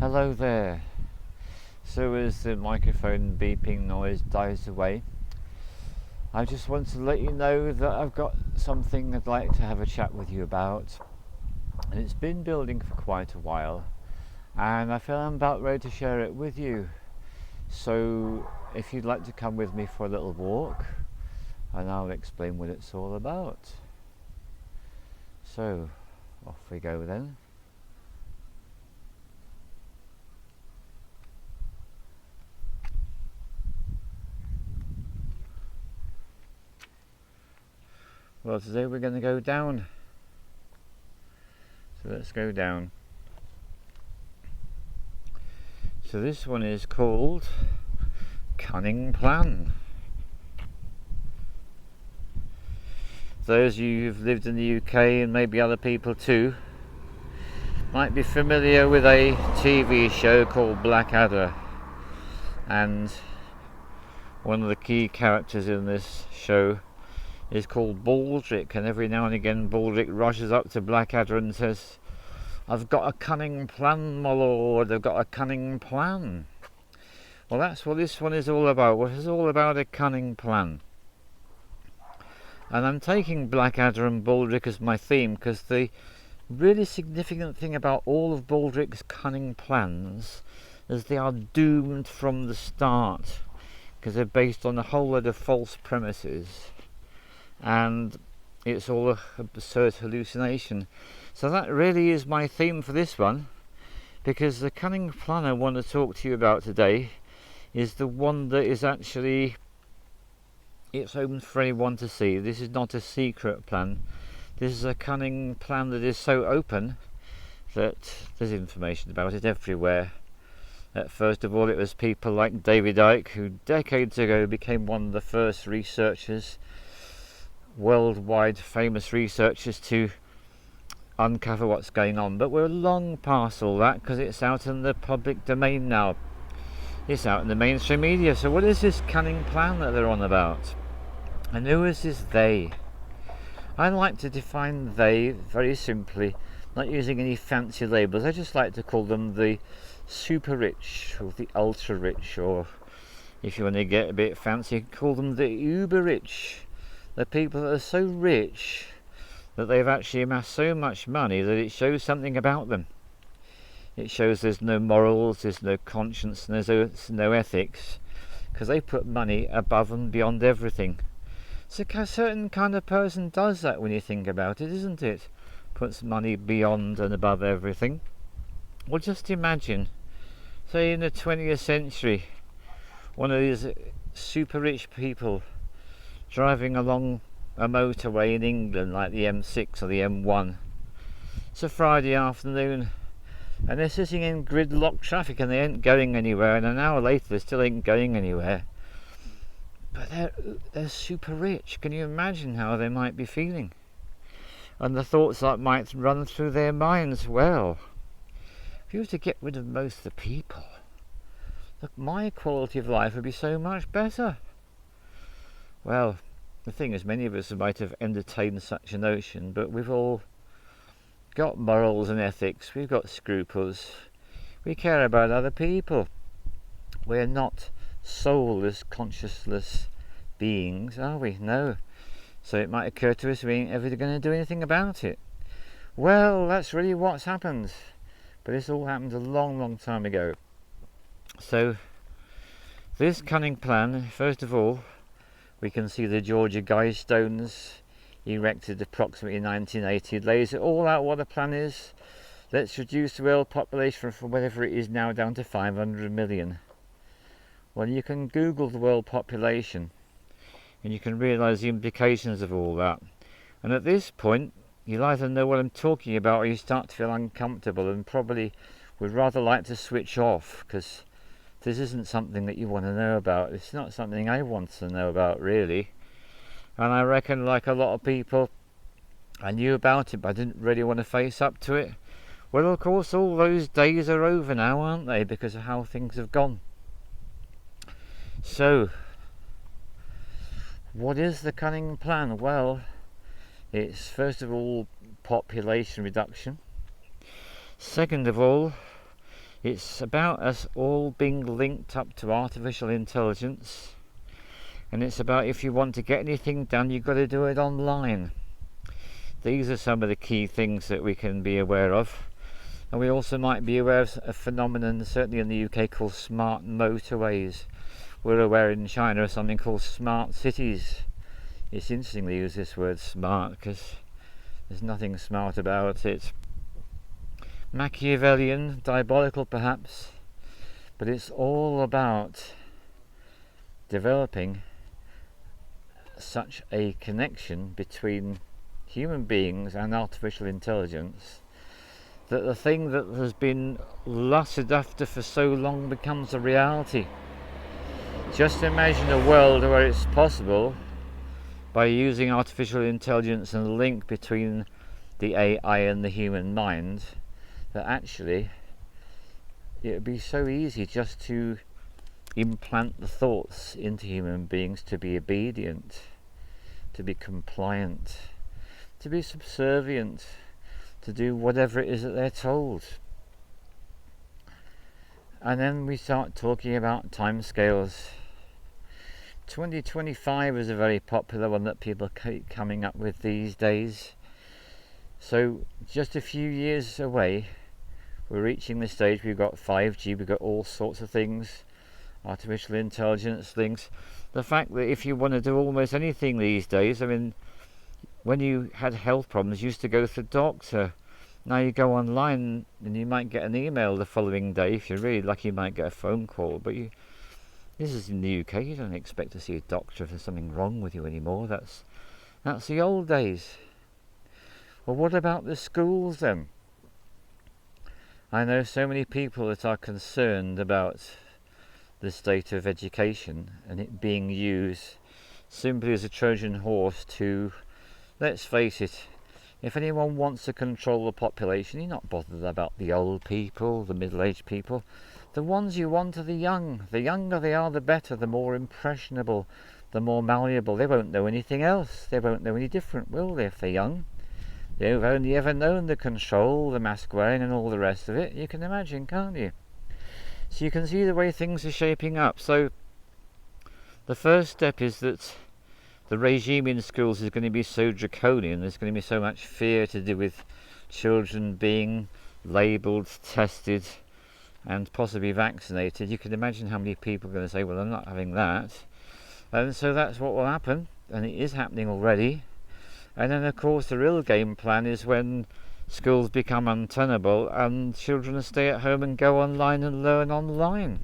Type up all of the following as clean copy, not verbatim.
Hello there. So as the microphone beeping noise dies away, I just want to let you know that I've got something I'd like to have a chat with you about, and it's been building for quite a while, and I feel I'm about ready to share it with you. So if you'd like to come with me for a little walk, and I'll explain what it's all about. So off we go then. Well, today we're going to go down. So let's go down. So this one is called Cunning Plan. Those of you who've lived in the UK, and maybe other people too, might be familiar with a TV show called Blackadder, and one of the key characters in this show is called Baldrick, and every now and again Baldrick rushes up to Blackadder and says, "I've got a cunning plan, my lord, I've got a cunning plan." Well, that's what this one is all about. Well, it's all about a cunning plan. And I'm taking Blackadder and Baldrick as my theme because the really significant thing about all of Baldrick's cunning plans is they are doomed from the start, because they're based on a whole load of false premises, and it's all a absurd hallucination. So that really is my theme for this one, because the cunning plan I want to talk to you about today is the one that is actually, it's open for anyone to see. This is not a secret plan. This is a cunning plan that is so open that there's information about it everywhere. First of all, it was people like David Icke, who decades ago became one of the first researchers, worldwide famous researchers, to uncover what's going on. But we're long past all that, because it's out in the public domain now. It's out in the mainstream media. So what is this cunning plan that they're on about? And who is this they? I like to define they very simply, not using any fancy labels. I just like to call them the super rich, or the ultra rich, or if you want to get a bit fancy, call them the uber rich. The people that are so rich that they've actually amassed so much money that it shows something about them. It shows there's no morals, there's no conscience, and there's no ethics, because they put money above and beyond everything. So a certain kind of person does that when you think about it, isn't it? Puts money beyond and above everything. Well, just imagine, say in the 20th century, one of these super rich people driving along a motorway in England, like the M6 or the M1. It's a Friday afternoon, and they're sitting in gridlock traffic, and they ain't going anywhere, and an hour later they still ain't going anywhere. But they're super rich. Can you imagine how they might be feeling? And the thoughts that might run through their minds, well, if you were to get rid of most of the people, look, my quality of life would be so much better. Well, the thing is, many of us might have entertained such a notion, but we've all got morals and ethics, we've got scruples, we care about other people. We're not soulless, consciousless beings, are we? No. So it might occur to us we ain't ever going to do anything about it. Well, that's really what's happened. But this all happened a long, long time ago. So this cunning plan, first of all, we can see the Georgia Guidestones erected approximately in 1980. It lays it all out what the plan is. Let's reduce the world population from whatever it is now down to 500 million. Well, you can Google the world population and you can realise the implications of all that. And at this point, you'll either know what I'm talking about, or you start to feel uncomfortable and probably would rather like to switch off, because this isn't something that you want to know about. It's not something I want to know about, really. And I reckon, like a lot of people, I knew about it, but I didn't really want to face up to it. Well, of course, all those days are over now, aren't they, because of how things have gone. So, what is the cunning plan? Well, it's first of all population reduction. Second of all, It's about us all being linked up to artificial intelligence, and it's about if you want to get anything done, you've got to do it online. These are some of the key things that we can be aware of. And we also might be aware of a phenomenon, certainly in the UK, called smart motorways. We're aware in China of something called smart cities. It's interesting they use this word smart because there's nothing smart about it. Machiavellian, diabolical perhaps, but it's all about developing such a connection between human beings and artificial intelligence that the thing that has been lusted after for so long becomes a reality. Just imagine a world where it's possible, by using artificial intelligence and the link between the AI and the human mind, that actually it would be so easy just to implant the thoughts into human beings to be obedient, to be compliant, to be subservient, to do whatever it is that they're told. And then we start talking about timescales. 2025 is a very popular one that people keep coming up with these days. So just a few years away, we're reaching the stage. We've got 5G, we've got all sorts of things, artificial intelligence things. The fact that if you want to do almost anything these days, I mean, when you had health problems, you used to go to the doctor. Now you go online and you might get an email the following day. If you're really lucky, you might get a phone call. But this is in the UK. You don't expect to see a doctor if there's something wrong with you anymore. That's the old days. Well, what about the schools then? I know so many people that are concerned about the state of education and it being used simply as a Trojan horse to, let's face it, if anyone wants to control the population, you're not bothered about the old people, the middle-aged people. The ones you want are the young. The younger they are, the better, the more impressionable, the more malleable. They won't know anything else. They won't know any different, will they, if they're young? They've only ever known the control, the mask wearing and all the rest of it. You can imagine, can't you? So you can see the way things are shaping up. So the first step is that the regime in schools is going to be so draconian. There's going to be so much fear to do with children being labelled, tested and possibly vaccinated. You can imagine how many people are going to say, well, I'm not having that. And so that's what will happen, and it is happening already. And then of course the real game plan is when schools become untenable and children stay at home and go online and learn online.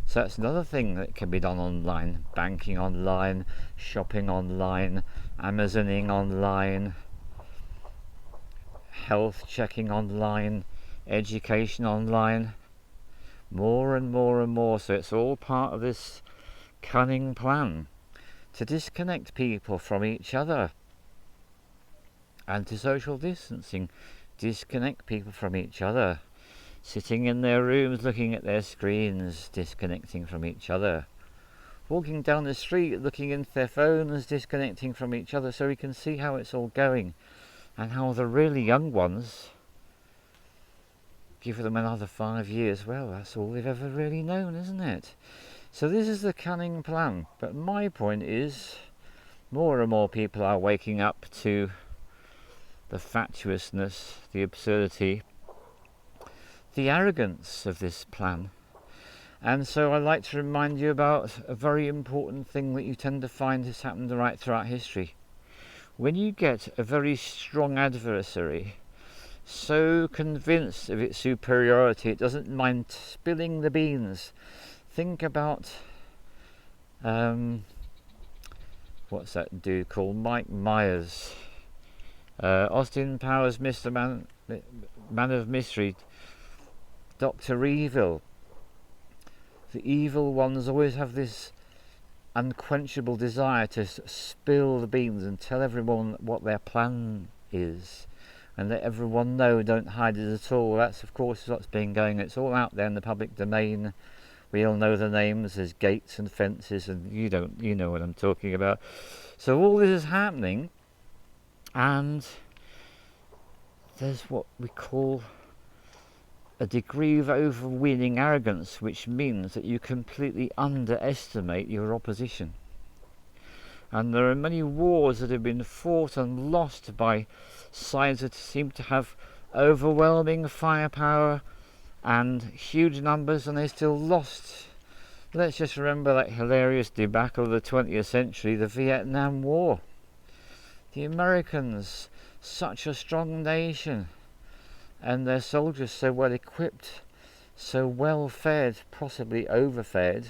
So that's another thing that can be done online. Banking online, shopping online, Amazoning online, health checking online, education online. More and more and more. So it's all part of this cunning plan to disconnect people from each other. Anti-social distancing, disconnect people from each other. Sitting in their rooms, looking at their screens, disconnecting from each other. Walking down the street, looking into their phones, disconnecting from each other, so we can see how it's all going. And how the really young ones, give them another 5 years, well, that's all they've ever really known, isn't it? So this is the cunning plan. But my point is, more and more people are waking up to the fatuousness, the absurdity, the arrogance of this plan. And so I'd like to remind you about a very important thing that you tend to find has happened right throughout history. When you get a very strong adversary, so convinced of its superiority, it doesn't mind spilling the beans. Think about, what's that dude called? Mike Myers. Austin Powers, Mr. Man of Mystery, Dr. Evil. The evil ones always have this unquenchable desire to spill the beans and tell everyone what their plan is and let everyone know, don't hide it at all. That's of course what's been going. It's all out there in the public domain. We all know the names. There's gates and fences, and you know what I'm talking about. So all this is happening, and there's what we call a degree of overweening arrogance, which means that you completely underestimate your opposition. And there are many wars that have been fought and lost by sides that seem to have overwhelming firepower and huge numbers, and they still lost. Let's just remember that hilarious debacle of the 20th century, the Vietnam War. The Americans, such a strong nation, and their soldiers so well equipped, so well fed, possibly overfed,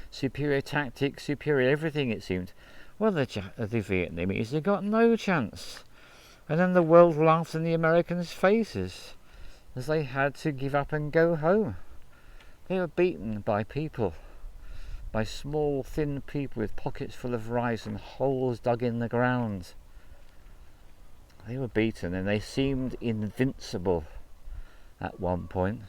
superior tactics, superior everything it seemed. Well, the Vietnamese, they got no chance. And then the world laughed in the Americans' faces as they had to give up and go home. They were beaten by people, by small, thin people with pockets full of rice and holes dug in the ground. They were beaten and they seemed invincible at one point.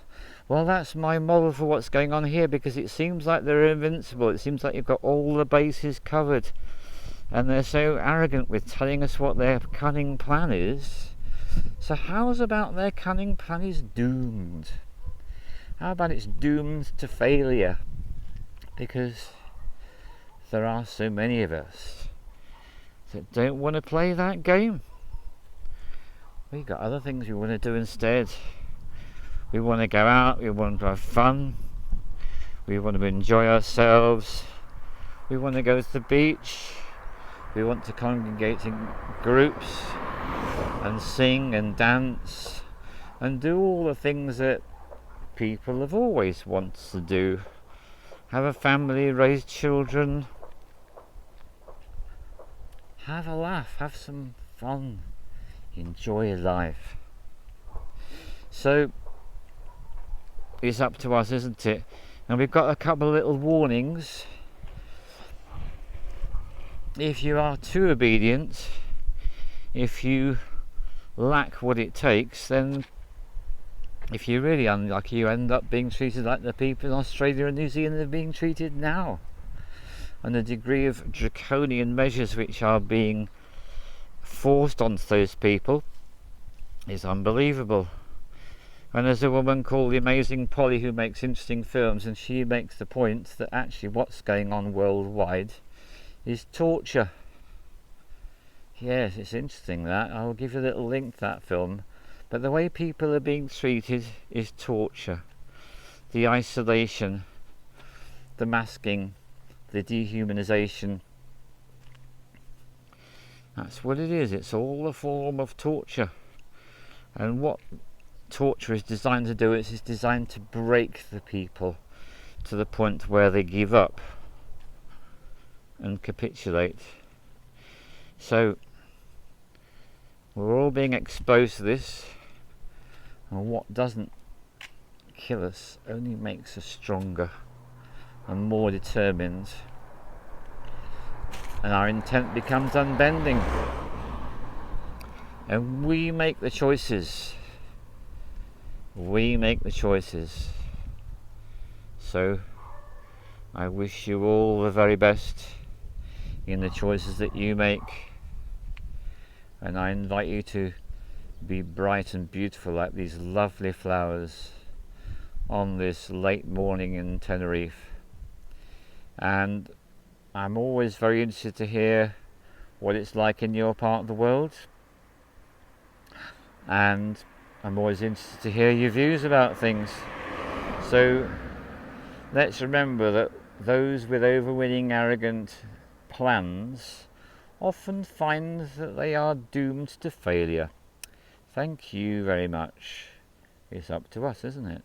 Well, that's my model for what's going on here, because it seems like they're invincible. It seems like you've got all the bases covered, and they're so arrogant with telling us what their cunning plan is. So how's about their cunning plan is doomed? How about it's doomed to failure? Because there are so many of us that don't want to play that game. We've got other things we want to do instead. We want to go out, we want to have fun, we want to enjoy ourselves, we want to go to the beach, we want to congregate in groups and sing and dance and do all the things that people have always wanted to do. Have a family, raise children, have a laugh, have some fun, enjoy life. So it's up to us, isn't it? And we've got a couple of little warnings. If you are too obedient, if you lack what it takes, then if you're really unlucky, you end up being treated like the people in Australia and New Zealand are being treated now. And the degree of draconian measures which are being forced onto those people is unbelievable. And there's a woman called the Amazing Polly who makes interesting films, and she makes the point that actually what's going on worldwide is torture. Yes, it's interesting that. I'll give you a little link to that film. But the way people are being treated is torture. The isolation, the masking, the dehumanization. That's what it is. It's all a form of torture. And what torture is designed to do is it's designed to break the people to the point where they give up and capitulate. So we're all being exposed to this, and what doesn't kill us only makes us stronger and more determined, and our intent becomes unbending, and we make the choices. We make the choices. So I wish you all the very best in the choices that you make, and I invite you to be bright and beautiful like these lovely flowers on this late morning in Tenerife. And I'm always very interested to hear what it's like in your part of the world, and I'm always interested to hear your views about things. So let's remember that those with overweening, arrogant plans often find that they are doomed to failure. Thank you very much. It's up to us, isn't it?